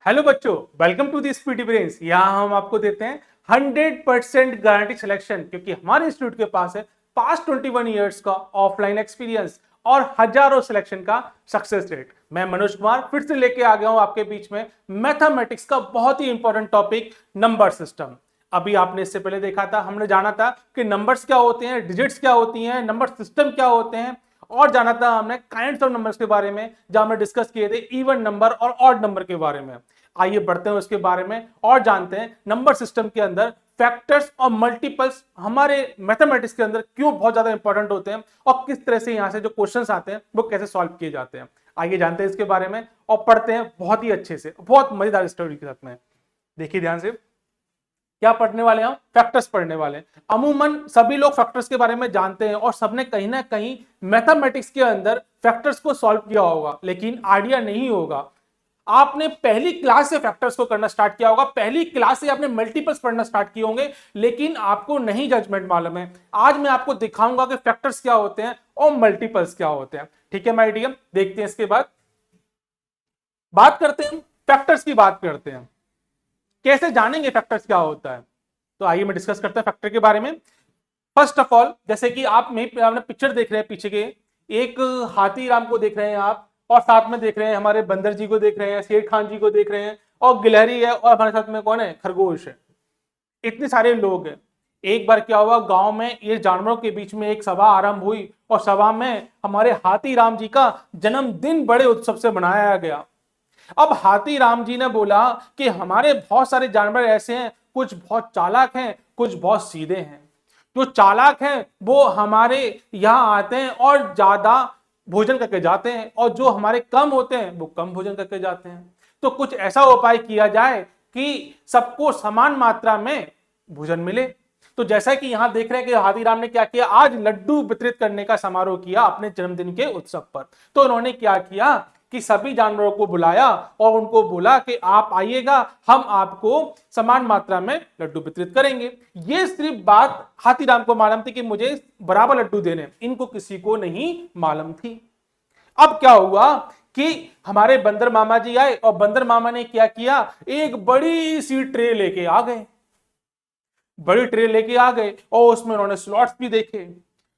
Hello बच्चों, welcome to the speedy brains. यहाँ हम आपको देते हैं 100% गारंटी सिलेक्शन, क्योंकि हमारे इंस्टीट्यूट के पास है पास्ट 21 ईयर्स का ऑफलाइन एक्सपीरियंस और हजारों सिलेक्शन का सक्सेस रेट। मैं मनोज कुमार फिर से लेके आ गया हूं आपके बीच में मैथमेटिक्स का बहुत ही इंपॉर्टेंट टॉपिक नंबर सिस्टम। अभी आपने इससे पहले देखा था, हमने जाना था कि नंबर्स क्या होते हैं, डिजिट्स क्या होती हैं, नंबर सिस्टम क्या होते हैं, और जाना था हमने काइंड्स ऑफ नंबर्स के बारे में, जहां हमने डिस्कस किए थे इवन नंबर और ऑड नंबर के बारे में। आइए बढ़ते हैं उसके बारे में और जानते हैं नंबर सिस्टम के अंदर फैक्टर्स और मल्टीपल्स हमारे मैथमेटिक्स के अंदर क्यों बहुत ज्यादा इंपॉर्टेंट होते हैं और किस तरह से यहां से जो क्वेश्चंस आते हैं वो कैसे सॉल्व किए जाते हैं। आइए जानते हैं इसके बारे में और पढ़ते हैं बहुत ही अच्छे से, बहुत मजेदार स्टोरी के साथ में। देखिए ध्यान से, क्या पढ़ने वाले हैं हम? फैक्टर्स पढ़ने वाले हैं। अमूमन सभी लोग फैक्टर्स के बारे में जानते हैं और सबने कहीं ना कहीं मैथमेटिक्स के अंदर फैक्टर्स को सॉल्व किया होगा, लेकिन आइडिया नहीं होगा। आपने पहली क्लास से फैक्टर्स को करना स्टार्ट किया होगा, पहली क्लास से आपने मल्टीपल्स पढ़ना स्टार्ट किए होंगे, लेकिन आपको नहीं जजमेंट मालूम है। आज मैं आपको दिखाऊंगा कि फैक्टर्स क्या होते हैं और मल्टीपल्स क्या होते हैं। ठीक है माय डियर, देखते हैं। इसके बाद बात करते हैं फैक्टर्स की, बात करते हैं कैसे जानेंगे फैक्टर्स क्या होता है। तो आइए मैं डिस्कस करते हैं फैक्टर के बारे में। फर्स्ट ऑफ ऑल, जैसे कि आपने पिक्चर देख रहे हैं पीछे के, एक हाथी राम को देख रहे हैं आप, और साथ में देख रहे हैं हमारे बंदर जी को देख रहे हैं, शेर खान जी को देख रहे हैं, और गिलहरी है, और हमारे साथ में कौन है? खरगोश है। इतने सारे लोग हैं। एक बार क्या हुआ, गांव में ये जानवरों के बीच में एक सभा आरंभ हुई और सभा में हमारे हाथी राम जी का जन्मदिन बड़े उत्सव से मनाया गया। अब हाथी राम जी ने बोला कि हमारे बहुत सारे जानवर ऐसे हैं, कुछ बहुत चालाक हैं, कुछ बहुत सीधे हैं। जो चालाक हैं वो हमारे यहाँ आते हैं और ज्यादा भोजन करके जाते हैं, और जो हमारे कम होते हैं वो कम भोजन करके जाते हैं। तो कुछ ऐसा उपाय किया जाए कि सबको समान मात्रा में भोजन मिले। तो जैसा कि यहां देख रहे हैं कि हाथीराम ने क्या किया, आज लड्डू वितरित करने का समारोह किया अपने जन्मदिन के उत्सव पर। तो उन्होंने क्या किया कि सभी जानवरों को बुलाया और उनको बोला कि आप आइएगा, हम आपको समान मात्रा में लड्डू वितरित करेंगे। ये सिर्फ बात हाथीराम को मालूम थी कि मुझे बराबर लड्डू देने, इनको किसी को नहीं मालूम थी। अब क्या हुआ कि हमारे बंदर मामा जी आए और बंदर मामा ने क्या किया, एक बड़ी सी ट्रे लेके आ गए। बड़ी ट्रे लेके आ गए और उसमें उन्होंने स्लॉट्स भी देखे।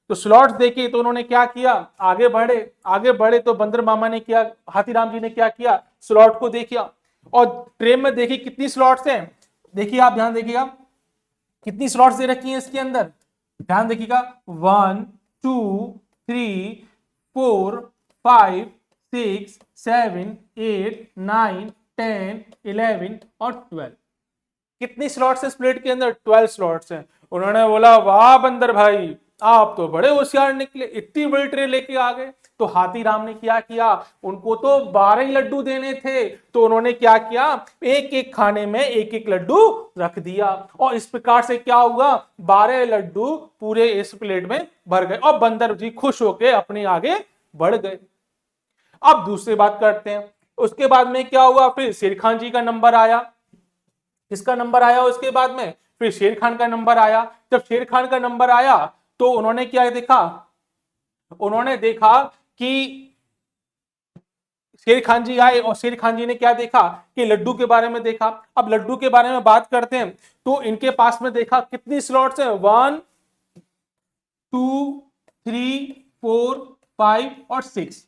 तो स्लॉट्स देखे तो उन्होंने क्या किया, आगे बढ़े। आगे बढ़े तो बंदर मामा ने क्या, हाथीराम जी ने क्या किया, स्लॉट को देखा और ट्रे में देखी कितनी स्लॉट्स हैं। देखिए, आप ध्यान देखिएगा कितनी स्लॉट्स दे रखी हैं इसके अंदर। ध्यान देखिएगा, 1 2 3 4 5 6 7 8 9 10 11 और 12। कितनी स्लॉट्स है प्लेट के अंदर? 12 स्लॉट्स हैं। उन्होंने बोला, वाह बंदर भाई, आप तो बड़े होशियार निकले, इतनी बड़ी ट्रे लेके आ गए। तो हाथीराम ने क्या किया, उनको तो 12 ही लड्डू देने थे, तो उन्होंने क्या किया, एक एक खाने में एक एक लड्डू रख दिया, और इस प्रकार से क्या हुआ, 12 लड्डू पूरे इस प्लेट में भर गए और बंदर जी खुश होकर अपने आगे बढ़ गए। अब दूसरी बात करते हैं। उसके बाद में क्या हुआ, फिर शेर खान जी का नंबर आया। किसका नंबर आया उसके बाद में? फिर शेर खान का नंबर आया। जब शेर खान का नंबर आया तो उन्होंने क्या देखा, उन्होंने देखा कि शेर खान जी आए और शेर खान जी ने क्या देखा कि लड्डू के बारे में देखा। अब लड्डू के बारे में बात करते हैं तो इनके पास में देखा कितनी स्लॉट्स है, 1 2 3 4 5 और 6।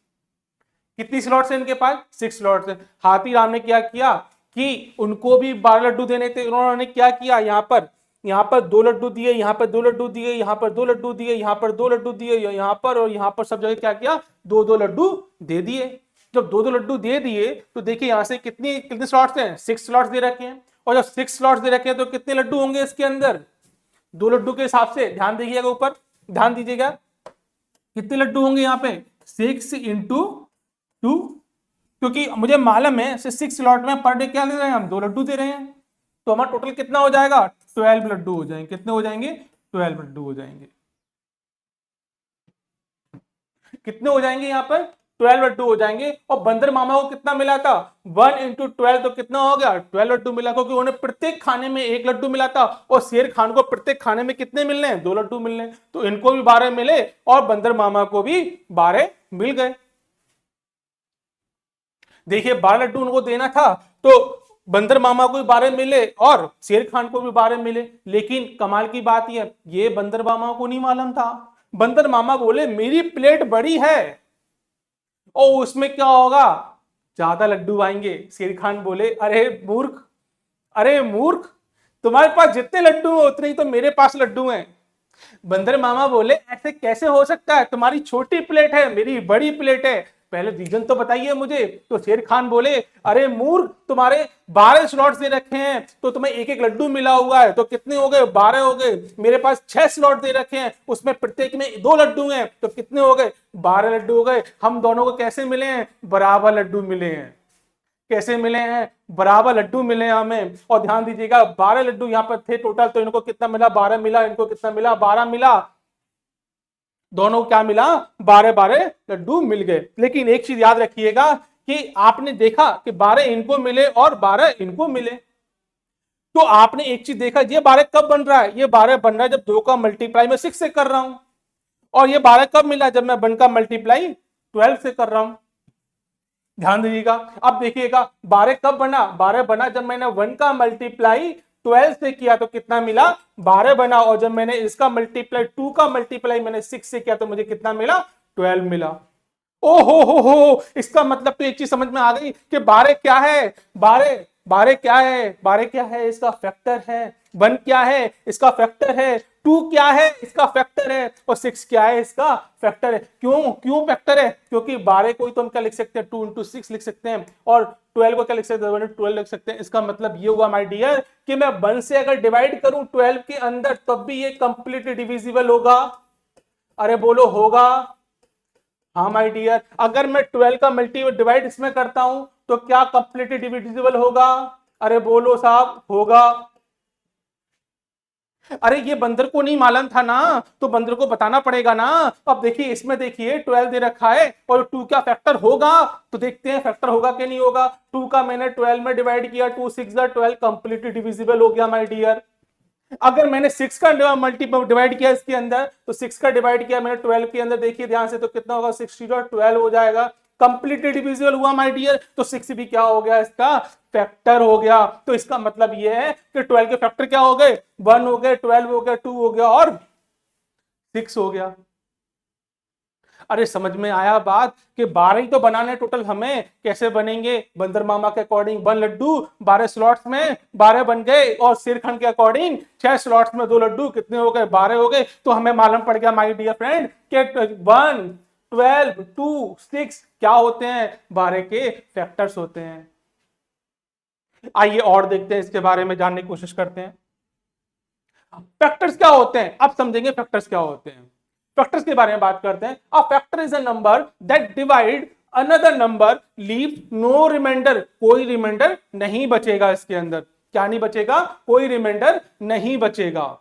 कितनी स्लॉट्स है इनके पास? 6 स्लॉट्स है। हाथीराम ने क्या किया कि उनको भी 12 लड्डू देने थे। उन्होंने क्या किया, यहाँ पर 2 लड्डू दिए, यहाँ पर 2 लड्डू दिए, यहाँ पर 2 लड्डू दिए, यहाँ पर 2 लड्डू दिए, यहाँ पर और यहाँ पर सब जगह क्या किया, 2-2 लड्डू दे दिए। जब 2-2 लड्डू दे दिए तो देखिए यहाँ से कितनी कितने स्लॉट्स हैं, 6 स्लॉट्स दे रखे हैं। और जब 6 स्लॉट्स दे रखे हैं तो कितने लड्डू होंगे इसके अंदर? 2 लड्डू के हिसाब से ध्यान देखिएगा, ऊपर ध्यान दीजिएगा, कितने लड्डू होंगे यहाँ पे, 6 इंटू 2, क्योंकि मुझे मालूम है 6 स्लॉट में पर डे क्या ले रहे हैं हम, 2 लड्डू दे रहे हैं। तो हमारा टोटल कितना हो जाएगा, 12 लड्डू हो जाएंगे। कितने हो जाएंगे? 12 लड्डू हो जाएंगे। कितने हो जाएंगे यहाँ पर? 12 लड्डू हो जाएंगे। और बंदर मामा को कितना मिला था, 1 इंटू 12, तो कितना हो गया, 12 लड्डू मिला, क्योंकि उन्हें प्रत्येक खाने में 1 लड्डू मिला था और शेर खान को प्रत्येक खाने में कितने मिलने हैं, 2 लड्डू मिलने हैं। तो इनको भी 12 मिले और बंदर मामा को भी 12 मिल गए। देखिए 12 लड्डू उनको देना था, तो बंदर मामा को भी 12 मिले और शेर खान को भी 12 मिले, लेकिन कमाल की बात ये बंदर मामा को नहीं मालूम था। बंदर मामा बोले मेरी प्लेट बड़ी है और उसमें क्या होगा, ज्यादा लड्डू आएंगे। शेर खान बोले अरे मूर्ख, तुम्हारे पास जितने लड्डू हैं उतने ही तो मेरे पास लड्डू हैं। बंदर मामा बोले ऐसे कैसे हो सकता है, तुम्हारी छोटी प्लेट है मेरी बड़ी प्लेट है, पहले रीजन तो बताइए मुझे। तो शेर खान बोले अरे मूर्ख, तुम्हारे 12 स्लॉट्स दे रखे हैं तो तुम्हें एक एक लड्डू मिला हुआ है, तो कितने हो गए, 12 हो गए। मेरे पास 6 स्लॉट दे रखे हैं, उसमें प्रत्येक में 2 लड्डू हैं, तो कितने हो गए, 12 लड्डू हो गए। हम दोनों को कैसे मिले हैं, बराबर लड्डू मिले हैं। कैसे मिले हैं, बराबर लड्डू मिले हैं हमें। और ध्यान दीजिएगा 12 लड्डू यहां पर थे टोटल, तो इनको कितना मिला, 12 मिला, इनको कितना मिला, 12 मिला। दोनों को क्या मिला, 12 लड्डू मिल गए। लेकिन एक चीज याद रखिएगा कि आपने देखा कि 12 इनको मिले और 12 इनको मिले, तो आपने एक चीज देखा, ये 12 कब बन रहा है, ये 12 बन रहा है जब 2 का मल्टीप्लाई मैं 6 से कर रहा हूं। और ये 12 कब मिला, जब मैं 1 का मल्टीप्लाई 12 से कर रहा हूं। ध्यान दीजिएगा, अब देखिएगा 12 कब बना, 12 बना जब मैंने 1 का मल्टीप्लाई 12 से किया तो कितना मिला, 12 बना। और जब मैंने इसका मल्टीप्लाई 2 का मल्टीप्लाई मैंने 6 से किया तो मुझे कितना मिला, 12 मिला। ओ हो, इसका मतलब तो एक चीज समझ में आ गई कि 12 क्या है, 12 क्या है, 12 क्या है, इसका फैक्टर है। 1 क्या है, इसका फैक्टर है। 2 क्या है, इसका फैक्टर है। और 6 क्या है, इसका फैक्टर है। क्यों फैक्टर है, क्योंकि 12 को ही तो हम क्या लिख सकते हैं, 2 into 6 लिख सकते हैं, और 12 को क्या लिख सकते हैं, 12 लिख सकते हैं। इसका मतलब ये हुआ माय डियर कि मैं 1 से अगर डिवाइड करूं 12 के अंदर तब भी ये कंप्लीटली डिविजिबल होगा। अरे बोलो होगा, हाँ माय डियर। अगर मैं 12 का मल्टीपल डिवाइड इसमें करता हूं तो क्या कंप्लीटली डिविजिबल होगा, अरे बोलो साहब, होगा। अरे ये बंदर को नहीं मालूम था ना, तो बंदर को बताना पड़ेगा ना। अब देखिए इसमें देखिए 12 दे रखा है और 2 का फैक्टर होगा, तो देखते हैं फैक्टर होगा कि नहीं होगा। 2 का मैंने 12 में डिवाइड किया, 2 6 12 कंप्लीटली डिविजिबल हो गया माय डियर। अगर मैंने 6 का मल्टीपल डिवाइड किया इसके अंदर, तो 6 का डिवाइड किया मैंने 12 के अंदर, देखिए ध्यान से, तो कितना होगा, 60 और 12 हो जाएगा, कंप्लीटली डिविजिबल हुआ माय डियर। तो 6 भी क्या हो गया, इसका फैक्टर हो गया। तो इसका मतलब ये है कि 12 के फैक्टर क्या हो गए, 1 हो गए, 12 हो गया, 2 हो गया और 6 हो गया। अरे समझ में आया बात कि 12 ही तो बनाने टोटल हमें, कैसे बनेंगे, बंदर मामा के अकॉर्डिंग 1 लड्डू 12 स्लॉट्स में 12 बन गए, और शेर खान के अकॉर्डिंग 6 स्लॉट्स में 2 लड्डू, कितने हो गए, 12 हो गए। तो हमें मालूम पड़ गया माय डियर फ्रेंड कि 1 12 2 6 क्या होते हैं, 12 के फैक्टर्स होते हैं। आइए और देखते हैं, इसके बारे में जानने की कोशिश करते हैं। फैक्टर्स क्या होते हैं, अब समझेंगे फैक्टर्स क्या होते हैं। फैक्टर्स के बारे में बात करते हैं। A factor is a number that divide another number, leave no remainder, कोई रिमाइंडर नहीं बचेगा इसके अंदर। क्या नहीं बचेगा, कोई रिमाइंडर नहीं बचेगा।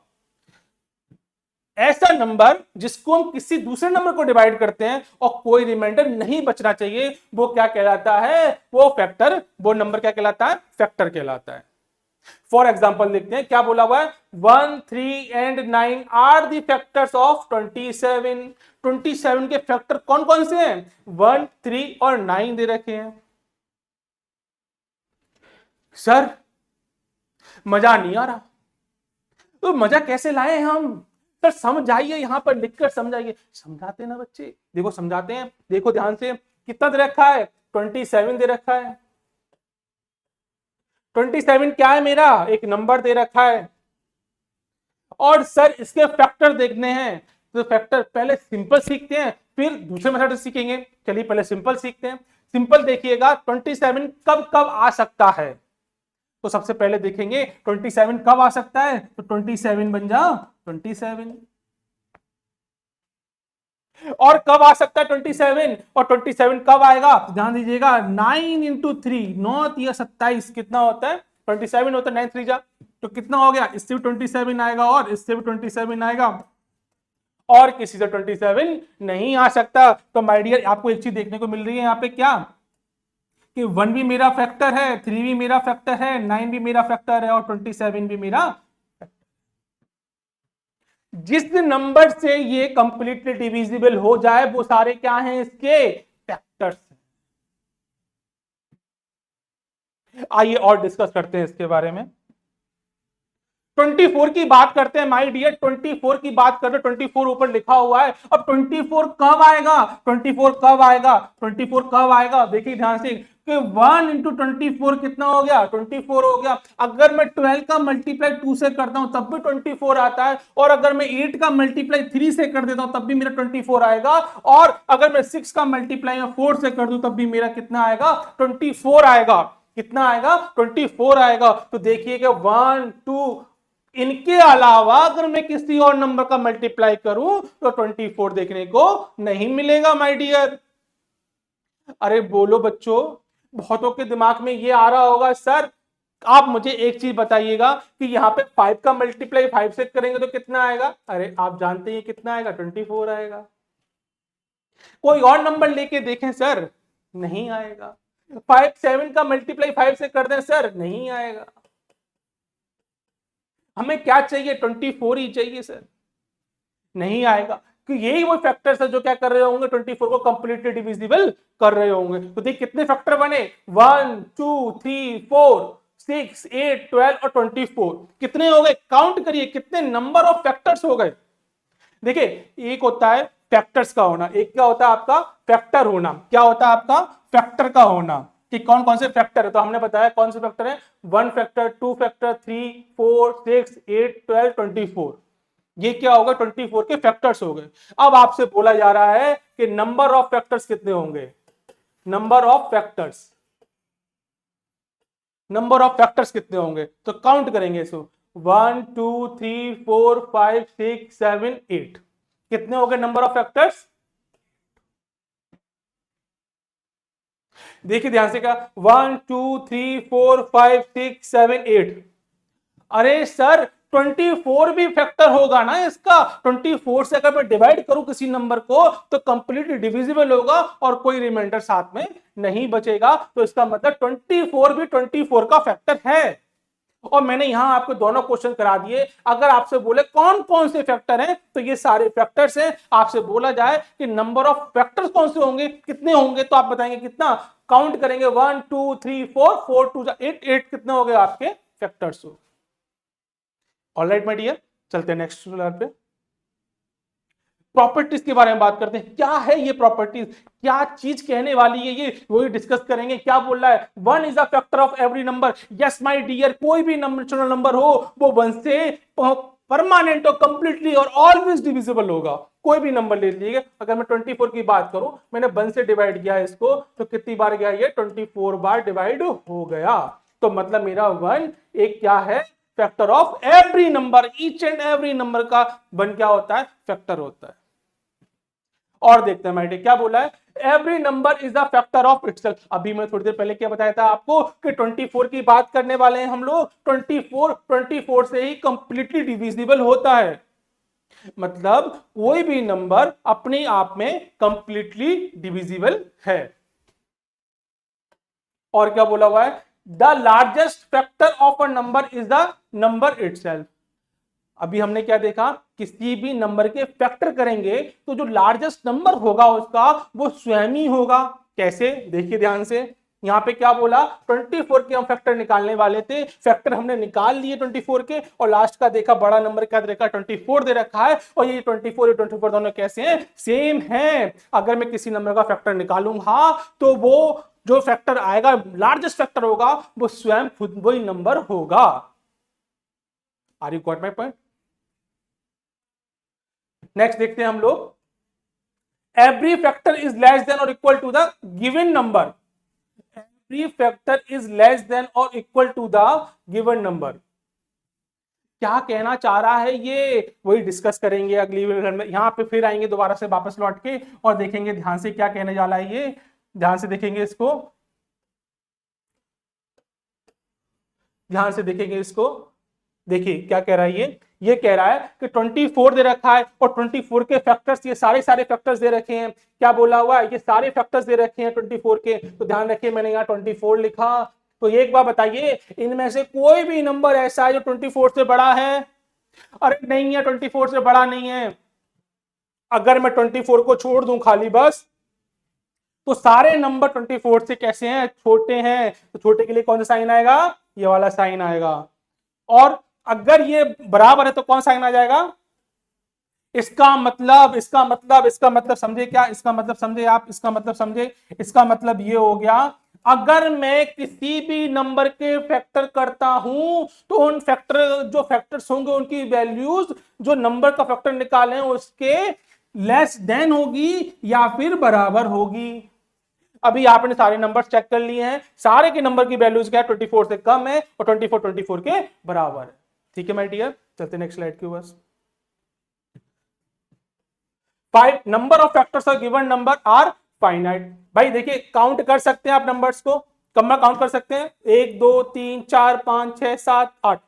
ऐसा नंबर जिसको हम किसी दूसरे नंबर को डिवाइड करते हैं और कोई रिमाइंडर नहीं बचना चाहिए, वो क्या कहलाता है, वो फैक्टर, वो नंबर क्या कहलाता है, फैक्टर कहलाता है। फॉर एग्जाम्पल देखते हैं क्या बोला हुआ है, 1 3 and 9 are the factors of 27। 27 के फैक्टर कौन कौन से हैं, 1 3 और 9 दे रखे हैं। सर मजा नहीं आ रहा, तो मजा कैसे लाए हम, सर समझाइए, यहां पर लिखकर समझाइए। समझाते ना बच्चे, देखो समझाते हैं, देखो ध्यान से, कितना दे रखा है, 27 दे रखा है। 27 क्या है, मेरा एक नंबर दे रखा है, और सर इसके फैक्टर देखने हैं। तो फैक्टर पहले सिंपल सीखते हैं, फिर दूसरे मेथड सीखेंगे। चलिए पहले सिंपल सीखते हैं। सिंपल देखिएगा 27 कब कब आ सकता है, तो सबसे पहले देखेंगे 27 कब आ सकता है, तो 27 बन जाओ 27। और कब आ सकता है 27, और 27 कब आएगा, ध्यान दीजिएगा 9 इंटू 3, 9 या 27 कितना होता है, 27 होता है, 9 3 जा, तो कितना हो गया, इससे भी 27 आएगा और इससे भी 27 आएगा, और किसी से 27 नहीं आ सकता। तो माय डियर आपको एक चीज देखने को मिल रही है यहाँ पे, क्या कि 1 भी मेरा फैक्टर है, 3 भी मेरा फैक्टर है, 9 भी मेरा फैक्टर है, और 27 भी मेरा। जिस नंबर से ये कंप्लीटली डिविजिबल हो जाए वो सारे क्या हैं, इसके फैक्टर्स। आइए और डिस्कस करते हैं इसके बारे में। 24 की बात करते हैं माय डियर, 24 की बात करते हैं। 24 ऊपर लिखा हुआ है। अब 24 कब आएगा, 24 कब आएगा, 24 कब आएगा, देखिए ध्यान से कि 1 इंटू 24 कितना हो गया, 24 हो गया। अगर मैं 12 का मल्टीप्लाई 2 से करता हूं तब भी 24 आता है, और अगर मैं 8 का मल्टीप्लाई 3 से कर देता हूं तब भी मेरा 24 आएगा, और अगर मैं 6 का मल्टीप्लाई 4 से कर दूं तब भी मेरा कितना आएगा, 24 आएगा। कितना आएगा, 24 आएगा। तो देखिए कि 1 2 इनके अलावा अगर मैं किसी और नंबर का मल्टीप्लाई करूं तो 24 देखने को नहीं मिलेगा माय डियर। अरे बोलो बच्चों, बहुतों के दिमाग में ये आ रहा होगा सर, आप मुझे एक चीज बताइएगा कि यहाँ पे 5 का मल्टीप्लाई 5 से करेंगे तो कितना आएगा। अरे आप जानते हैं कितना आएगा, 24 आएगा। कोई और नंबर लेके देखें सर, नहीं आएगा। 7 का मल्टीप्लाई 5 से कर दें सर, नहीं आएगा। हमें क्या चाहिए, 24 ही चाहिए सर, नहीं आएगा। कि यही वो फैक्टर्स है जो क्या कर रहे होंगे, 24 को कंप्लीटली डिविजिबल कर रहे होंगे। तो देखिए कितने फैक्टर बने, 1 2 3 4 6 8 12 और 24 कितने हो गए, काउंट करिए कितने नंबर ऑफ फैक्टर्स हो गए। देखिए एक होता है फैक्टर्स का होना, एक क्या होता है आपका फैक्टर होना। क्या होता है आपका फैक्टर का होना, कि कौन कौन से फैक्टर है। तो हमने बताया कौन से फैक्टर है, 1 फैक्टर, 2 फैक्टर, 3 4 6 8 12 24। ये क्या होगा, 24 के फैक्टर्स हो गए। अब आपसे बोला जा रहा है कि नंबर ऑफ फैक्टर्स कितने होंगे, number of factors, number of factors कितने होंगे। तो काउंट करेंगे इसको, 1 2 3 4 5 6 7 8। कितने हो गए नंबर ऑफ फैक्टर्स, देखिए ध्यान से, क्या 1 2 3 4 5 6 7 8। अरे सर 24 भी फैक्टर होगा ना इसका। 24 से अगर मैं डिवाइड करूं किसी नंबर को तो कंप्लीटली डिविजिबल होगा और कोई रिमाइंडर साथ में नहीं बचेगा। तो इसका मतलब 24 भी 24 का फैक्टर है। और मैंने यहां आपको दोनों क्वेश्चन करा दिए। अगर आपसे बोले कौन कौन से फैक्टर हैं तो ये सारे फैक्टर्स हैं। आपसे बोला जाए कि नंबर ऑफ फैक्टर्स कौन से होंगे, कितने होंगे, तो आप बताएंगे कितना, काउंट करेंगे 1 2 3 4 4 2 8 8 कितने हो गए आपके फैक्टर्स। ऑलराइट माय डियर, चलते हैं नेक्स्ट स्लाइड पे। प्रॉपर्टीज के बारे में बात करते हैं। क्या है ये प्रॉपर्टीज, क्या चीज कहने वाली है, ये वही डिस्कस करेंगे। क्या बोल रहा है, 1 is a factor of every number. Yes my dear, कोई भी नेचुरल नंबर हो वो 1 से परमानेंट और कंप्लीटली और ऑलवेज डिविजिबल होगा। कोई भी नंबर ले लीजिए। अगर मैं 24 की बात करूं, मैंने 1 से डिवाइड किया इसको तो कितनी बार गया, ये 24 बार डिवाइड हो गया। तो मतलब मेरा 1 एक क्या है, factor of every number, each and every number का 1 क्या होता है, फैक्टर होता है। और देखते हैं माइटे क्या बोला है, every number is the factor of itself. अभी मैं थोड़ी देर पहले क्या बताया था आपको कि 24 की बात करने वाले हैं हम लोग। 24 से ही कंप्लीटली डिविजिबल होता है। मतलब कोई भी नंबर अपने आप में कंप्लीटली डिविजिबल है। और क्या बोला हुआ है, the largest factor of a number is the number itself. अभी हमने क्या देखा, किसी भी नंबर के फैक्टर करेंगे तो जो लार्जेस्ट नंबर होगा उसका वो स्वयं ही होगा। कैसे, देखिए ध्यान से, यहां पे क्या बोला, 24 के हम फैक्टर निकालने वाले थे, फैक्टर हमने निकाल लिए 24 के, और लास्ट का देखा बड़ा नंबर क्या देखा, 24 दे रखा है। और ये 24 और 24 दोनों कैसे हैं, सेम है। अगर मैं किसी नंबर का फैक्टर निकालूंगा तो वो जो फैक्टर आएगा, लार्जेस्ट फैक्टर होगा, वो स्वयं खुद वही नंबर होगा। Are you got my point. Next देखते हैं हम लोग, every factor is less than और equal to the given number. Every factor is less than और equal to the given number. क्या कहना चाह रहा है ये, वही डिस्कस करेंगे अगली वीडियो में। यहां पे फिर आएंगे दोबारा से वापस लौट के और देखेंगे ध्यान से क्या कहने जा रहा है ये, ध्यान से देखेंगे इसको, ध्यान से देखेंगे इसको। देखिए क्या कह रहा है ये कह रहा है कि 24 दे रखा है और 24 के फैक्टर्स, ये सारे फैक्टर्स दे रखे हैं। क्या बोला हुआ है, ये सारे फैक्टर्स दे रखे हैं 24 के। तो ध्यान रखिए मैंने यहाँ 24 लिखा। तो एक बार बताइए, इनमें से कोई भी नंबर ऐसा है जो 24 से बड़ा है? अरे नहीं है, 24 से बड़ा नहीं है। अगर मैं 24 को छोड़ दूं खाली बस, तो सारे नंबर 24 से कैसे हैं, छोटे हैं, तो छोटे के लिए कौन सा साइन आएगा, ये वाला साइन आएगा। और अगर ये बराबर है तो कौन साइन आ जाएगा, इसका मतलब समझे क्या, इसका मतलब समझे आप, इसका मतलब समझे, इसका मतलब ये हो गया, अगर मैं किसी भी नंबर के फैक्टर करता हूं तो उन फैक्टर, जो फैक्टर्स होंगे उनकी वैल्यूज जो नंबर का फैक्टर निकाले उसके लेस देन होगी या फिर बराबर होगी। अभी आपने सारे नंबर चेक कर लिए हैं, सारे के नंबर की वैल्यूज क्या है, 24 से कम है और 24 के बराबर है। ठीक है माय डियर, चलते नेक्स्ट स्लाइड के बस। 5 number of factors of given number are finite. भाई देखिए काउंट कर सकते हैं आप नंबर्स को, कम काउंट कर सकते हैं, 1 2 3 4 5 6 7 8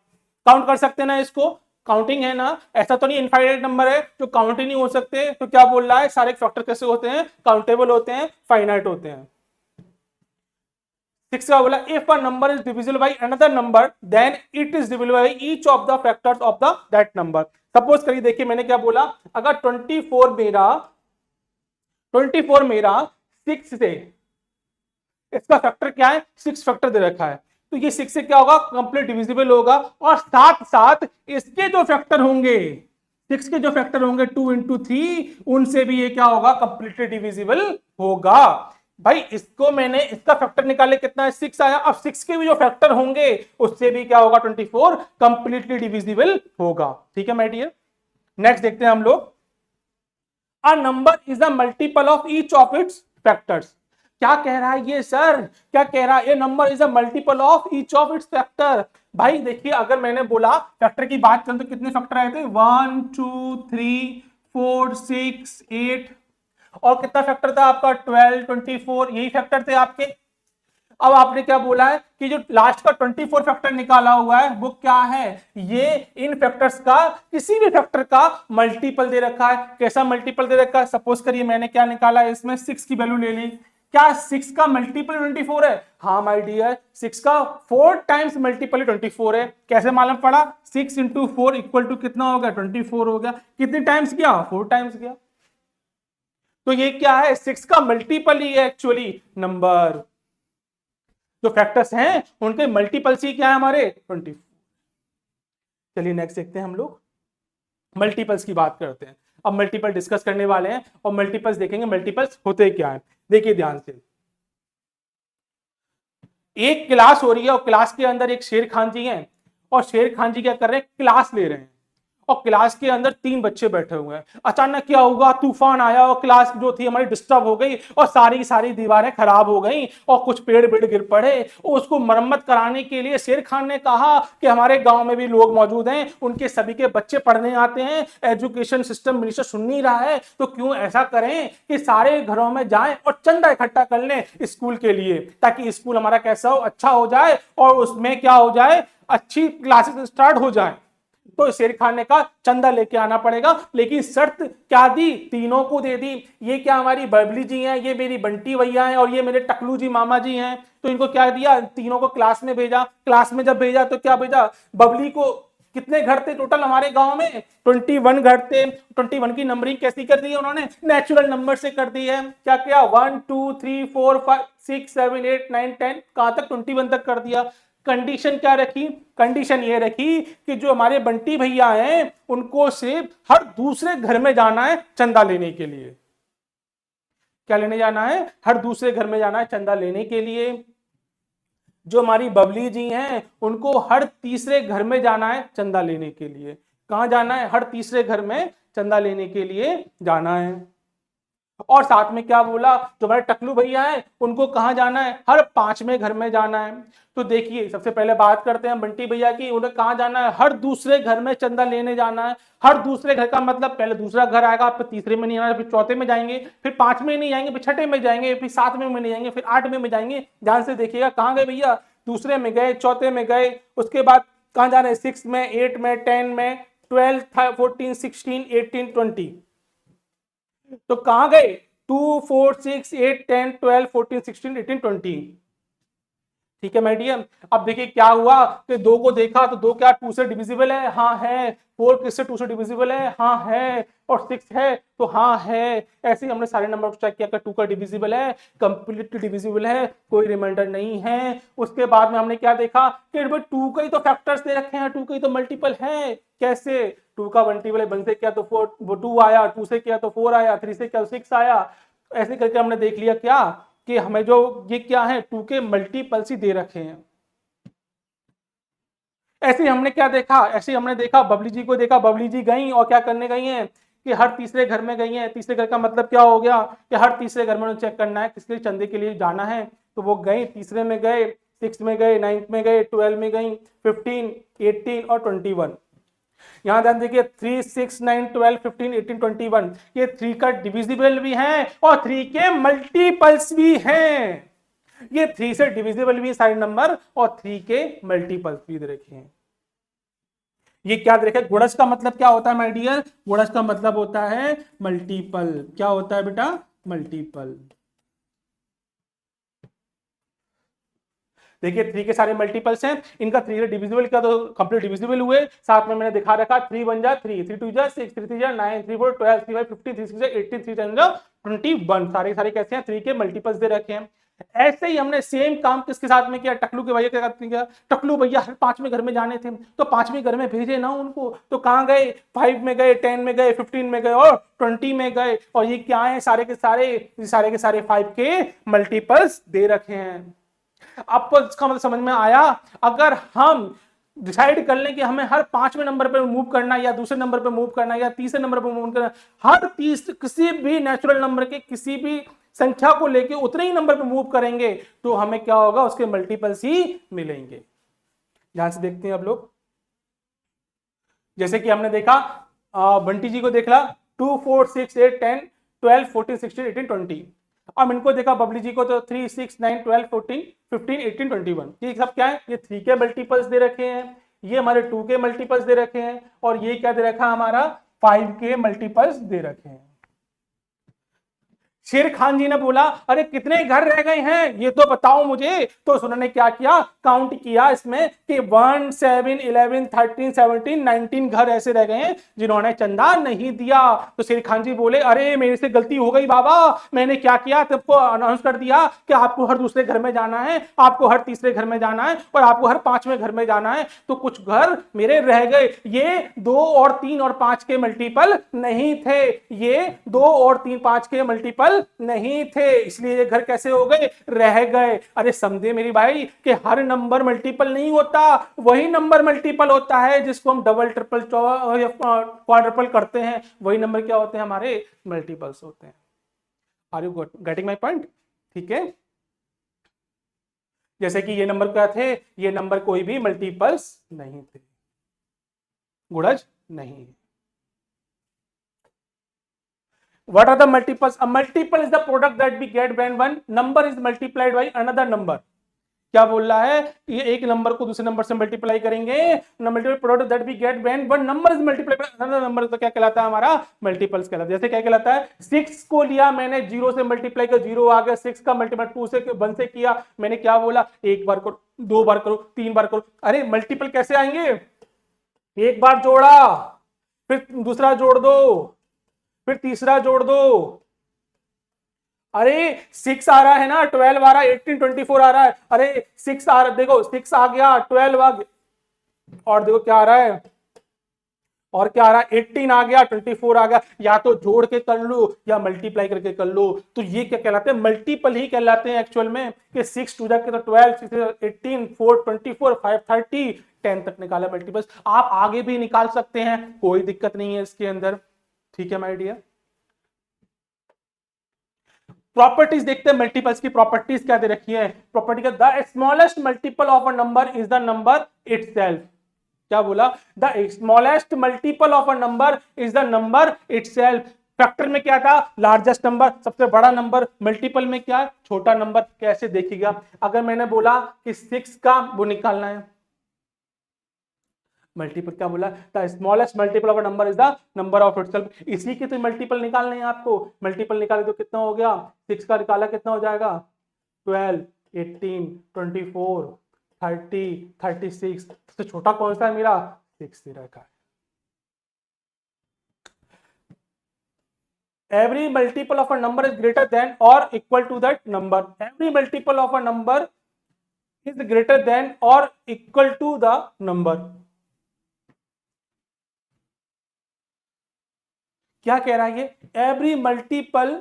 काउंट कर सकते हैं ना, इसको काउंटिंग है ना, ऐसा तो नहीं इनफाइनाइट नंबर है जो काउंट ही नहीं हो सकते। तो क्या बोल रहा है, सारे फैक्टर कैसे होते हैं, काउंटेबल होते हैं, फाइनाइट होते हैं। 6 का बोला, if a number is divisible by another number then it is divisible by each of the factors of the that number. Suppose करिए, देखिए मैंने क्या बोला, अगर 24 मेरा 6 से, इसका फैक्टर क्या है, 6 फैक्टर दे रखा है, तो ये 6 से क्या होगा, कंप्लीट डिविजिबल होगा। और साथ साथ इसके जो फैक्टर होंगे, 6 के जो फैक्टर होंगे 2 इंटू 3, उनसे भी ये क्या होगा, कंप्लीटली डिविजिबल होगा। भाई इसको मैंने, इसका फैक्टर निकाले कितना है, 6 आया, अब 6 के भी जो फैक्टर होंगे उससे भी क्या होगा, 24 कंप्लीटली डिविजिबल होगा। ठीक है माय डियर, नेक्स्ट देखते हैं हम लोग। A number is a multiple of each of its factors। क्या कह रहा है ये सर, क्या कह रहा है, ये number is a multiple of each of its factor. भाई देखिए अगर मैंने बोला फैक्टर की बात करें तो कितने फैक्टर आए थे, 1 2 3 4 6 8, और कितना फैक्टर था आपका, 12 24, यही फैक्टर थे आपके। अब आपने क्या बोला है कि जो लास्ट का 24 फैक्टर निकाला हुआ है वो क्या है, ये इन फैक्टर्स का किसी भी फैक्टर का मल्टीपल दे रखा है। कैसा मल्टीपल दे रखा है, सपोज करिए मैंने क्या निकाला है, इसमें 6 की वैल्यू ले ली, क्या 6 का मल्टीपल 24 है, हाँ माय डियर 6 का 4 टाइम्स मल्टीपल 24 है। कैसे मालूम पड़ा, 6 इंटू 4 इक्वल टू कितना हो गया, 24 हो गया। कितने टाइम्स गया, 4 टाइम्स गया। तो ये क्या है, 6 का मल्टीपल ही है एक्चुअली नंबर, जो फैक्टर्स हैं उनके मल्टीपल्स ही क्या है हमारे, 24। चलिए नेक्स्ट देखते हैं हम लोग, मल्टीपल्स की बात करते हैं। अब मल्टीपल डिस्कस करने वाले हैं और मल्टीपल्स देखेंगे, मल्टीपल्स होते क्या है। देखिए ध्यान से, एक क्लास हो रही है और क्लास के अंदर एक शेर खान जी हैं, और शेर खान जी क्या कर रहे हैं, क्लास ले रहे हैं, और क्लास के अंदर 3 बच्चे बैठे हुए हैं। अचानक क्या हुआ, तूफान आया और क्लास जो थी हमारी डिस्टर्ब हो गई और सारी की सारी दीवारें खराब हो गई और कुछ पेड़ पेड़ गिर पड़े। उसको मरम्मत कराने के लिए शेर खान ने कहा कि हमारे गांव में भी लोग मौजूद हैं, उनके सभी के बच्चे पढ़ने आते हैं, एजुकेशन सिस्टम मिनिस्टर सुन नहीं रहा है, तो क्यों ऐसा करें कि सारे घरों में जाएं और चंदा इकट्ठा कर लें स्कूल के लिए, ताकि स्कूल हमारा कैसा हो, अच्छा हो जाए और उसमें क्या हो जाए, अच्छी क्लासेस स्टार्ट हो जाए। तो शेर खान ने कहा चंदा लेके आना पड़ेगा, लेकिन शर्त क्या दी, तीनों को दे दी। ये क्या हमारी बबली जी हैं, ये मेरी बंटी भैया हैं और ये मेरे टकलू जी मामा जी हैं। तो इनको क्या दिया, तीनों को क्लास में भेजा। क्लास में जब भेजा तो क्या भेजा, बबली को, कितने घर थे टोटल हमारे गांव में, 21 घर थे। 21 की नंबरिंग कैसी कर दी है उन्होंने, नेचुरल नंबर से कर दी है। क्या क्या, 1 2 3 4 5 6 7 8 9 10, कहां तक, 21 तक कर दिया। कंडीशन क्या रखी, कंडीशन ये रखी कि जो हमारे बंटी भैया हैं उनको सिर्फ हर दूसरे घर में जाना है चंदा लेने के लिए। क्या लेने जाना है, हर दूसरे घर में जाना है चंदा लेने के लिए। जो हमारी बबली जी हैं उनको हर तीसरे घर में जाना है चंदा लेने के लिए। कहां जाना है, हर तीसरे घर में चंदा लेने के लिए जाना है। और साथ में क्या बोला, जो हमारे टकलू भैया हैं उनको कहां जाना है, हर 5वें घर में जाना है। तो देखिए सबसे पहले बात करते हैं बंटी भैया की, उन्हें कहां जाना है, हर दूसरे घर में चंदा लेने जाना है। हर दूसरे घर का मतलब पहले दूसरा घर आएगा, फिर तीसरे में नहीं आना, फिर चौथे में जाएंगे, फिर 5वें नहीं जाएंगे, फिर 6ठे में जाएंगे, फिर 7वें में नहीं जाएंगे, फिर 8वें में जाएंगे। ध्यान से देखिएगा, कहां गए भैया, दूसरे में गए, चौथे में गए, उसके बाद कहां जाना है, 6 में, 8 में, 10 में, 12 14 16 18 20। तो कहां गए, 2 4 6 8 10 12 14 16 18 20। ठीक है माय डियर। अब देखिए क्या हुआ कि 2 को देखा तो 2 क्या 2 से डिविजिबल है, हाँ है। 4 किससे 2 से डिविजिबल है, हाँ है। और 6 है तो हाँ है। ऐसे ही हमने सारे नंबर को चेक किया कि 2 का डिविजिबल है, कंप्लीटली डिविजिबल है, कोई रिमाइंडर नहीं है। उसके बाद में हमने क्या देखा कि 2 का ही तो फैक्टर्स दे रखे हैं, 2 का ही तो मल्टीपल है। कैसे? 2 का मल्टीपल है, 1 से किया तो 4 वो 2 आया, 2 से किया तो 4 आया, 3 से किया तो 6 आया। ऐसे करके हमने देख लिया क्या कि हमें जो ये क्या है 2 के मल्टीपल्स ही दे रखे हैं। ऐसे हमने क्या देखा, ऐसे हमने देखा बबली जी को देखा, बबली जी गई और क्या करने गई हैं कि हर तीसरे घर में गई हैं। तीसरे घर का मतलब क्या हो गया कि हर तीसरे घर में चेक करना है किसके चंदे के लिए जाना है। तो वो गई, तीसरे में गए, 6 में गए, 9 में गए, 12 में गई, 15, 18 और 21। यहां ध्यान देखिए 3, 6, 9, 12, 15, 18, 21 ये 3 का डिविजिबल भी है और 3 के मल्टीपल्स भी हैं। ये 3 से डिविजिबल भी सारे नंबर और 3 के मल्टीपल्स भी दे रखे हैं। ये क्या देखे, गुणज का मतलब क्या होता है माय डियर? गुणज का मतलब होता है मल्टीपल। क्या होता है बेटा? मल्टीपल। देखिए 3 के सारे मल्टीपल्स हैं, इनका 3 से डिविजिबल किया तो कंप्लीट डिविजिबल हुए। साथ में मैंने दिखा रखा 3 1 जा 3, 3 2 जा 6, 3 3 जा 9, 3 4 12, 3 5 15, 3 6 जा 18, 3 10 जा 21। सारे सारे कैसे हैं? 3 के मल्टीपल्स दे रखे हैं। ऐसे ही हमने सेम काम किसके साथ में किया? टकलू के भैया के साथ में किया। टकलू भैया हर 5वें घर में जाने थे तो 5वें घर में भेजे ना उनको, तो कहां गए? 5 में गए, 10 में गए, 15 में गए और 20 में गए। और ये क्या है? सारे के सारे 5 के मल्टीपल्स दे रखे हैं। आपको इसका मतलब समझ में आया? अगर हम डिसाइड कर लें कि हमें हर 5वें नंबर पर मूव करना है या दूसरे नंबर पर मूव करना है या तीसरे नंबर पर मूव करना है, हर किसी भी नेचुरल नंबर के किसी भी संख्या को लेके उतने ही नंबर पर मूव करेंगे तो हमें क्या होगा? उसके मल्टीपल्स ही मिलेंगे। ध्यान से देखते हैं अब लोग। जैसे कि हमने देखा बंटी जी को देखा 2 4 6 8 10 12 14 16 18 20। अब इनको देखा बबली जी को तो 3 6 9 12 14 15 18 21। ये सब क्या है? ये 3 के मल्टीपल्स दे रखे हैं, ये हमारे 2 के मल्टीपल्स दे रखे हैं और ये क्या दे रखा है? हमारा 5 के मल्टीपल्स दे रखे हैं। शेर खान जी ने बोला अरे कितने घर रह गए हैं ये तो बताओ मुझे। तो उन्होंने क्या किया? काउंट किया इसमें कि 1 7 11 13 17 19 घर ऐसे रह गए हैं जिन्होंने चंदा नहीं दिया। तो शेर खान जी बोले अरे मेरे से गलती हो गई बाबा, मैंने क्या किया सबको अनाउंस कर दिया कि आपको हर दूसरे घर में जाना है, आपको हर तीसरे घर में जाना है और आपको हर 5वें घर में जाना है। तो कुछ घर मेरे रह गए, ये 2 और 3 और 5 के मल्टीपल नहीं थे, ये 2 और 3 5 के मल्टीपल नहीं थे, इसलिए ये घर कैसे हो गए? रह गए। अरे समझे मेरी भाई कि हर नंबर मल्टीपल नहीं होता, वही नंबर मल्टीपल होता है जिसको हम डबल ट्रिपल क्वाड्रपल करते हैं, वही नंबर क्या होते हैं? हमारे मल्टीपल्स होते हैं। Are you getting my point? ठीक है। जैसे कि ये नंबर क्या थे? ये नंबर कोई भी मल्टीपल्स नहीं थे, गुणज नहीं है। What are the multiples? A multiple is the product that we get when one number is multiplied by another number. क्या बोल रहा है? ये एक नंबर को दूसरे नंबर से मल्टीप्लाई करेंगे, multiple product that we get when one number is multiplied by another number, तो क्या कहलाता है? हमारा मल्टीपल्स कहलाता है। जैसे क्या कहलाता है? 6 को लिया मैंने, 0 से मल्टीप्लाई कर 0 आ गया, 6 का मल्टीपल 2 से 1 से किया, मैंने क्या बोला? एक बार करो, 2 बार करो, 3 बार करो। अरे मल्टीपल कैसे आएंगे? एक बार जोड़ा, फिर दूसरा जोड़ दो, फिर तीसरा जोड़ दो। अरे 6 आ रहा है ना, 12 आ रहा है, 18 24 आ रहा है। अरे 6 आ रहा, देखो 6 आ गया, 12 आ गया और देखो क्या आ रहा है? और क्या आ रहा है? 18 आ गया, 24 आ गया। या तो जोड़ के कर लो या मल्टीप्लाई करके कर लो। तो ये क्या कहलाते हैं? मल्टीपल ही कहलाते हैं एक्चुअल में। कि 6 2 जाके तो 12, 6 18, 4 24, 5 30, 10 तक निकाला मल्टीपल्स। आप आगे भी निकाल सकते हैं, कोई दिक्कत नहीं है इसके अंदर। ठीक है माय डियर। प्रॉपर्टीज देखते हैं, मल्टीपल्स की प्रॉपर्टीज क्या दे रखी है? प्रॉपर्टी का the smallest multiple of a number is the number itself. क्या बोला? The smallest multiple of a number is the number itself. Factor में क्या था? लार्जेस्ट नंबर, सबसे बड़ा नंबर। मल्टीपल में क्या? छोटा नंबर। कैसे देखिएगा? अगर मैंने बोला कि 6 का वो निकालना है, मल्टीपल क्या बोला? The smallest multiple of a number is the number of itself. इसी के तो मल्टीपल निकालने हैं आपको। मल्टीपल निकाले तो कितना हो गया? 6 का निकाला कितना हो जाएगा? 12। 18, 24, 30, 36, सबसे छोटा कौन सा है मेरा 6 दे रखा है। Every multiple of a number is greater than or equal to that number. Every multiple of a number is greater than or equal to the number. क्या कह रहा है ये? Every multiple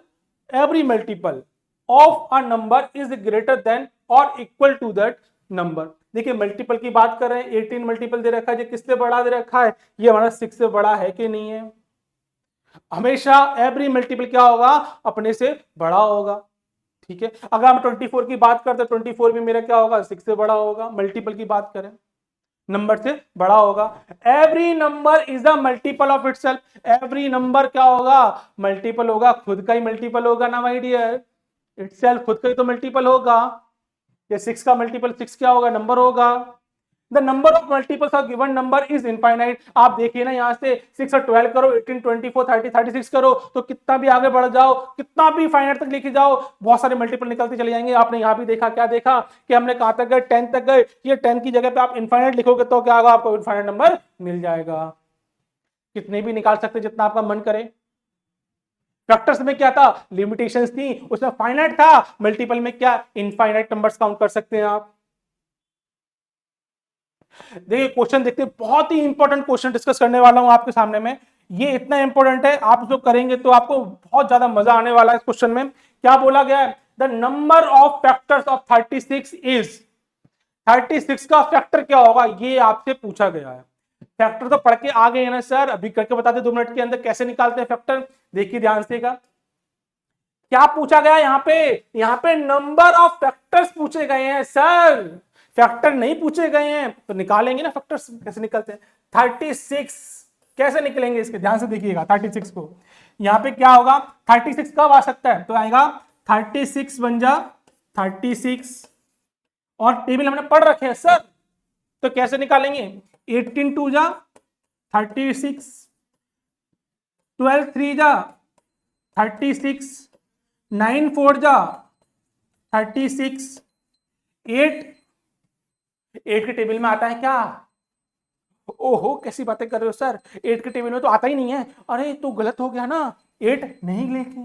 of a number is greater than or equal to that number. देखिए multiple की बात कर रहे हैं, 18 मल्टीपल दे रखा है, किससे बड़ा दे रखा है? ये हमारा 6 से बड़ा है कि नहीं है? हमेशा एवरी मल्टीपल क्या होगा? अपने से बड़ा होगा। ठीक है, अगर हम 24 की बात करते हैं 24 भी मेरा क्या होगा? 6 से बड़ा होगा। मल्टीपल की बात करें नंबर से बड़ा होगा। Every number is the multiple of itself. Every number क्या होगा? मल्टीपल होगा, खुद का ही मल्टीपल होगा ना माय डियर। इटसेल्फ खुद का ही तो मल्टीपल होगा। ये 6 का मल्टीपल 6 क्या होगा? नंबर होगा। The number of multiples of given number is infinite. आप देखिए ना, यहां से 6 और 12 करो, 18, 24, 30, 36 करो, तो कितना भी आगे बढ़ जाओ, कितना भी फाइनाइट तक लेके जाओ, बहुत सारे मल्टीपल निकलते चले जाएंगे। आपने यहां भी देखा, क्या देखा कि हमने कहां तक गए? 10 तक गए। ये 10 की जगह पे आप इनफाइनाइट लिखोगे तो क्या होगा? आपको इनफाइनाइट नंबर मिल जाएगा। कितने भी निकाल सकते जितना आपका मन करे। फैक्टर्स में क्या था? लिमिटेशंस थी, उसमें फाइनाइट था। मल्टीपल में क्या? इनफाइनाइट नंबर्स काउंट कर सकते हैं आप। देखिए क्वेश्चन देखते हैं, बहुत ही इंपॉर्टेंट क्वेश्चन डिस्कस करने वाला हूं आपके सामने में। ये इतना इंपॉर्टेंट है, आप जो करेंगे तो आपको बहुत ज्यादा मजा आने वाला है इस क्वेश्चन में। क्या बोला गया है? The number of factors of 36 is. 36 का फैक्टर क्या होगा? ये आपसे पूछा गया है। फैक्टर तो पढ़ के आ गए हैं ना सर, अभी करके बताते 2 मिनट के अंदर कैसे निकालते हैं फैक्टर। देखिए ध्यान से, क्या पूछा गया यहाँ पे नंबर ऑफ फैक्टर्स पूछे गए हैं सर, फैक्टर नहीं पूछे गए हैं। तो निकालेंगे ना फैक्टर्स, कैसे निकलते हैं? 36 कैसे निकलेंगे इसके? ध्यान से देखिएगा 36 को। यहाँ पे क्या होगा? 36 कब आ सकता है? तो आएगा 36 बन जा 36, और टेबल हमने पढ़ रखे हैं सर, तो कैसे निकालेंगे? 18 2 जा 36, 12 3 जा 36, 9 4 जा 36, 8 के टेबल में आता है क्या? ओहो कैसी बातें कर रहे हो सर, 8 के टेबल में तो आता ही नहीं है। अरे तो गलत हो गया ना, 8 नहीं लेके।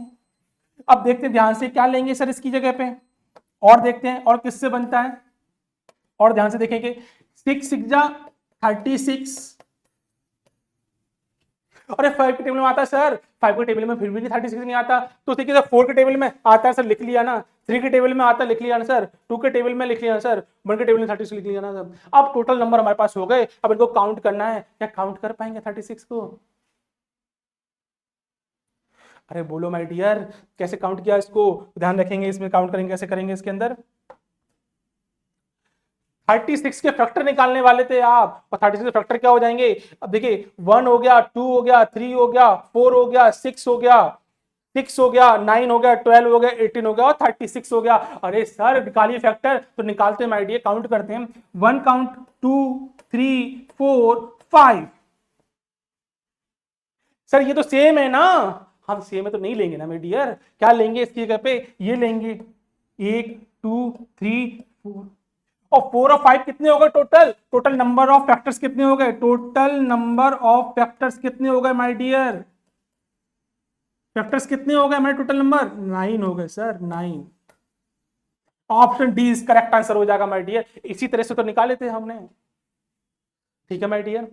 अब देखते हैं ध्यान से क्या लेंगे सर इसकी जगह पे, और देखते हैं और किससे बनता है। और ध्यान से देखेंगे, 6 6 जा 36। अरे 5 के टेबल में आता है सर, 5 के टेबल में फिर भी 36 नहीं आता। तो देखिए सर 4 के टेबल में आता है सर, लिख लिया ना। 3 के टेबल में आता है, लिख लिया ना सर। 2 के टेबल में लिख लिया ना सर। 1 के टेबल में 36 लिख लिया ना सर। अब टोटल नंबर हमारे पास हो गए, अब इनको काउंट करना है। क्या काउंट कर पाएंगे 36 को? अरे बोलो माय डियर, कैसे काउंट किया इसको? ध्यान रखेंगे, इसमें काउंट करेंगे, कैसे करेंगे इसके अंदर। 36 के फैक्टर निकालने वाले थे आप, और 36 के फैक्टर क्या हो जाएंगे? अब देखिए 1 हो गया, 2 हो गया, 3 हो गया, 4 हो गया, 6 हो गया, 6 हो गया, 9 हो गया, 12 हो गया, 18 हो गया, और 36 हो गया। अरे सर निकालिए फैक्टर। तो निकालते हैं माय डियर, काउंट करते हैं। 1 काउंट, 2 3 4 5। सर ये तो सेम है ना? हम सेम है तो नहीं लेंगे ना माय डियर। क्या लेंगे इसकी जगह पे? ये लेंगे। 1 2 3 4, और 4 और 5 कितने हो गए total? Total number of factors कितने हो गए? टोटल नंबर ऑफ फैक्टर्स कितने हो गए माय डियर? फैक्टर्स कितने हो गए हमारे? टोटल नंबर 9 हो गए sir, 9। Option D is correct answer हो जाएगा माय डियर। इसी तरह से तो निकाले थे हमने। ठीक है माय डियर,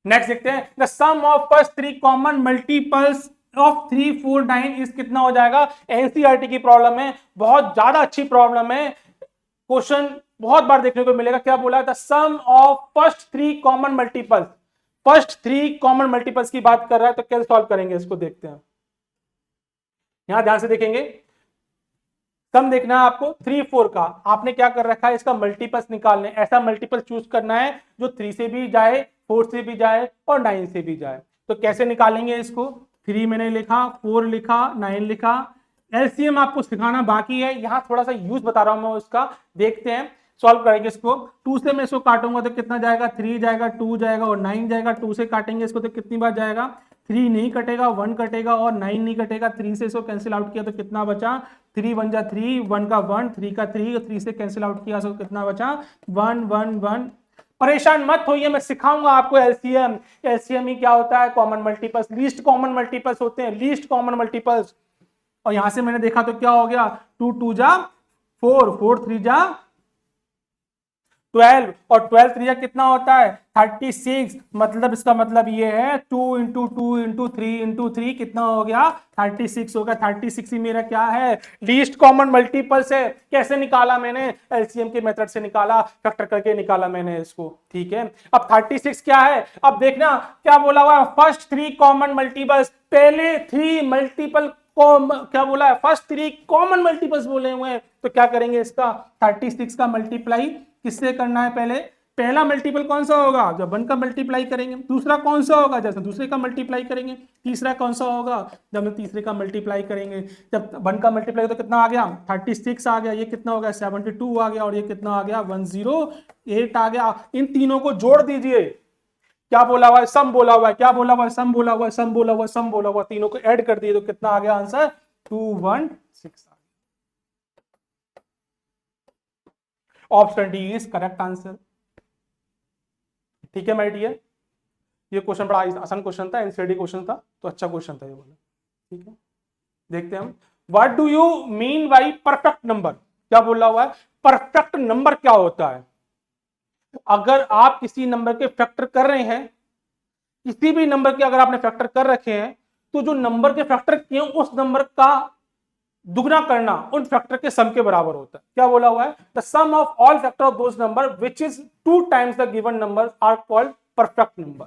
नेक्स्ट देखते हैं। The sum of first 3 common multiples of 3 4 9 is कितना हो जाएगा? एनसीईआरटी की प्रॉब्लम है, बहुत ज्यादा अच्छी प्रॉब्लम है। क्वेश्चन बहुत बार देखने को मिलेगा। क्या बोला? The sum of first 3 common multiples. First 3 common multiples की बात कर रहा है, तो कैसे सॉल्व करेंगे इसको? देखते हैं। यहां ध्यान से देखेंगे, सम देखना है आपको 3 4 का। आपने क्या कर रखा है? इसका मल्टीपल्स निकालने। ऐसा मल्टीपल चूज करना है जो 3 से भी जाए, 4 से भी जाए, और 9 से भी जाए। तो कैसे निकालेंगे इसको? 3 मैंने लिखा, 4 लिखा, 9 लिखा। एलसीएम आपको सिखाना बाकी है, यहां थोड़ा सा यूज बता रहा हूं मैं उसका। देखते हैं, सॉल्व करेंगे इसको। 2 से मैं इसको काटूंगा तो कितना जाएगा? 3 जाएगा, 2 जाएगा, और 9 जाएगा। 2 से काटेंगे इसको तो कितनी बार जाएगा? 3 नहीं कटेगा, 1 कटेगा और 9 नहीं कटेगा। 3 से इसको कैंसिल आउट किया तो कितना बचा, 3 1 जा 3, 1 का 1, 3 का 3, 3 से कैंसिल आउट किया तो कितना बचा 1 1 1। परेशान मत होइए, मैं सिखाऊंगा आपको एलसीएम। एलसीएम ही क्या होता है, common multiples, least common multiples होते हैं, लीस्ट कॉमन मल्टीपल्स। और यहां से मैंने देखा तो क्या हो गया, 2 2 जा 4, 4 3 जा 12 और 12 3 कितना होता है 36। मतलब इसका मतलब ये है 2 इंटू 2 इंटू 3 इंटू 3 कितना हो गया 36 हो गया। 36 ही मेरा क्या है, लीस्ट कॉमन मल्टीपल्स है। कैसे निकाला मैंने, एलसीएम के मेथड से निकाला, फैक्टर करके निकाला मैंने इसको, ठीक है। अब 36 क्या है, अब देखना क्या बोला हुआ है, फर्स्ट 3 कॉमन मल्टीपल्स, पहले 3 मल्टीपल क्या बोला है, फर्स्ट 3 कॉमन मल्टीपल्स बोले हुए हैं। तो क्या करेंगे, इसका 36 का मल्टीप्लाई किससे करना है, पहले पहला मल्टीपल कौन सा होगा, जब 1 का मल्टीप्लाई करेंगे। दूसरा कौन सा होगा, जैसे दूसरे का मल्टीप्लाई करेंगे। तीसरा कौन सा होगा, जब हम तीसरे का मल्टीप्लाई करेंगे। जब 1 का मल्टीप्लाई तो कितना आ गया 36 आ गया, ये कितना हो गया 72 आ गया, और ये कितना आ गया 108 आ गया। इन तीनों को जोड़ दीजिए, क्या बोला हुआ है, सम बोला हुआ है, क्या बोला हुआ है, सम बोला हुआ है, सम बोला हुआ है, सम बोला हुआ है। तीनों को ऐड कर दिए तो कितना आ गया answer 216। Option D is correct answer. ठीक है माय डियर, ये क्वेश्चन बड़ा आसान क्वेश्चन था, एनसीईआरटी क्वेश्चन था, तो अच्छा क्वेश्चन था ये वाला। ठीक है, देखते हैं हम, what do you mean by perfect number. क्या बोला हुआ है, परफेक्ट नंबर क्या होता है। अगर आप किसी नंबर के फैक्टर कर रहे हैं, किसी भी नंबर के अगर आपने फैक्टर कर रखे हैं, तो जो नंबर के फैक्टर किए उस नंबर का दुगना करना उन फैक्टर के सम के बराबर होता है। क्या बोला हुआ है, the sum of all factor of those number which is 2 times the given number are called perfect number.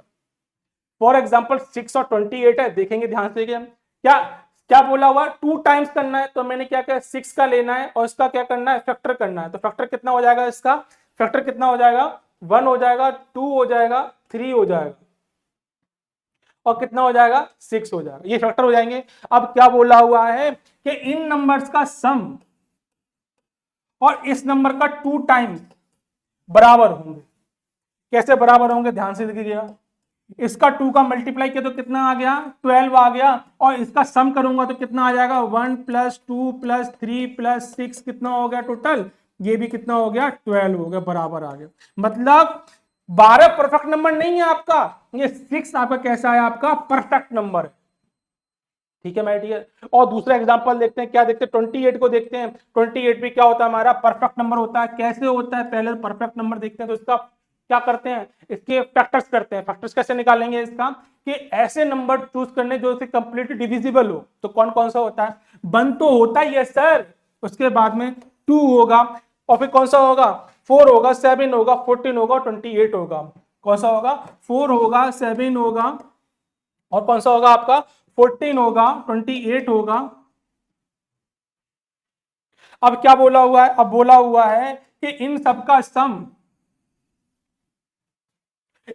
For example 6 और 28 है, देखेंगे ध्यान से क्या क्या बोला हुआ, 2 टाइम्स करना है। तो मैंने क्या किया, 6 का लेना है और इसका क्या करना है, फैक्टर करना है। तो फैक्टर कितना हो जाएगा, इसका फैक्टर कितना हो जाएगा, 1 हो जाएगा, 2 हो जाएगा, 3 हो जाएगा, और कितना हो जाएगा 6 हो जाएगा। ये फैक्टर हो जाएंगे। अब क्या बोला हुआ है कि इन नंबर्स का सम और इस नंबर का 2 टाइम्स बराबर होंगे। कैसे बराबर होंगे, ध्यान से देखिएगा। इसका 2 का मल्टीप्लाई किया तो कितना आ गया 12 आ गया, और इसका सम करूंगा तो कितना आ जाएगा 1 + 2 + 3 + 6 कितना हो गया टोटल, ये भी कितना हो गया 12 हो गया, बराबर आ गया। मतलब 12 परफेक्ट नंबर नहीं है आपका, ये 6 आपका कैसा है, आपका परफेक्ट नंबर है। ठीक है माय डियर, और दूसरा एग्जांपल देखते हैं, क्या देखते हैं 28 को देखते हैं। 28 भी क्या होता है, हमारा परफेक्ट नंबर होता है। कैसे होता है, पहले परफेक्ट नंबर देखते हैं। तो इसका क्या करते हैं, इसके फैक्टर्स करते हैं। फैक्टर्स कैसे निकालेंगे इसका, कि ऐसे नंबर चूज करने जो कंप्लीटली डिविजिबल हो। तो कौन कौन सा होता है, 1 तो होता ही है सर, उसके बाद में 2 होगा, और फिर कौन सा होगा 4 होगा, 7 होगा, 14 होगा, 28 होगा। कौन सा होगा, 4 होगा, 7 होगा, और कौन सा होगा आपका 14 होगा, 28 होगा। अब क्या बोला हुआ है, अब बोला हुआ है कि इन सबका सम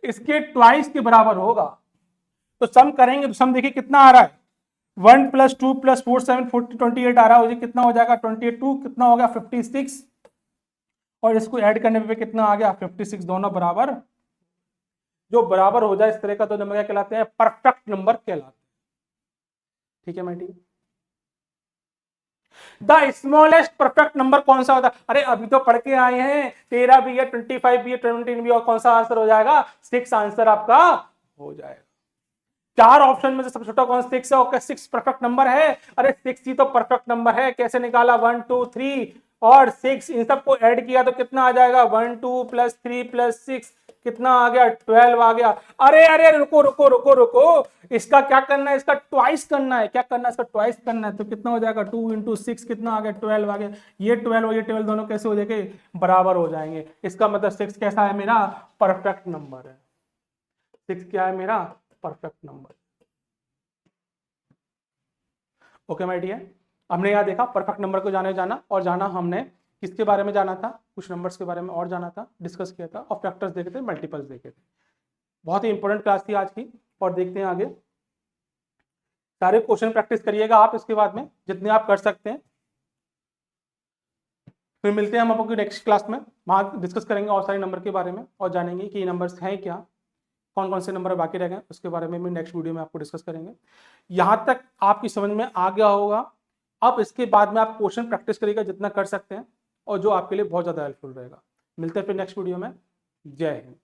इसके ट्वाइस के बराबर होगा। तो सम करेंगे तो सम देखिए कितना आ रहा है, 1 + 2 + 4 7 40 28 आ रहा है, कितना हो जाएगा 22, कितना हो गया 56, और इसको ऐड करने पे कितना आ गया 56, दोनों बराबर। जो बराबर हो जाए इस तरह का तो नंबर क्या कहलाते हैं, परफेक्ट नंबर कहलाते हैं। ठीक है mighty, the smallest perfect number कौन सा होता है, अरे अभी तो पढ़ के आए हैं, 13 भी है, 25 भी है, 17 भी, और कौन सा आंसर हो जाएगा 6 आंसर आपका हो जाएगा। 4 ऑप्शन में से सबसे छोटा कौन 6 है, ओके 6 परफेक्ट नंबर है। अरे 6 ही तो परफेक्ट नंबर है। कैसे निकाला, 1 2 3 और 6, इन सबको ऐड किया तो कितना आ जाएगा 1 2 + 3 + 6 कितना आ गया 12 आ गया। अरे अरे रुको रुको रुको रुको, इसका क्या करना है, इसका ट्वाइस करना है। क्या करना है, इसका ट्वाइस करना है। तो कितना हो जाएगा 2 × 6 कितना आ गया 12 आ गया। ये 12 और ये 12 दोनों कैसे हो जाएंगे, बराबर हो जाएंगे। इसका मतलब 6 कैसा है, मेरा परफेक्ट नंबर है। 6 क्या है, मेरा perfect number. Okay my dear, हमने यहाँ देखा परफेक्ट नंबर को जाना और जाना हमने किसके बारे में जाना था, कुछ नंबर्स के बारे में और जाना था, डिस्कस किया था, और फैक्टर्स देखे थे, मल्टीपल्स देखे थे। बहुत ही इंपॉर्टेंट क्लास थी आज की। और देखते हैं आगे, सारे क्वेश्चन प्रैक्टिस करिएगा आप इसके बाद में जितने आप कर सकते हैं। फिर मिलते हैं हम आपको नेक्स्ट क्लास में, वहाँ डिस्कस करेंगे और सारे नंबर के बारे में और जानेंगे कि ये नंबर्स हैं क्या, कौन कौन से नंबर बाकी रह गए उसके बारे में भी नेक्स्ट वीडियो में आपको डिस्कस करेंगे। यहां तक आपकी समझ में आ गया होगा। अब इसके बाद में आप क्वेश्चन प्रैक्टिस करिएगा जितना कर सकते हैं, और जो आपके लिए बहुत ज्यादा हेल्पफुल रहेगा। मिलते हैं फिर नेक्स्ट वीडियो में। जय हिंद।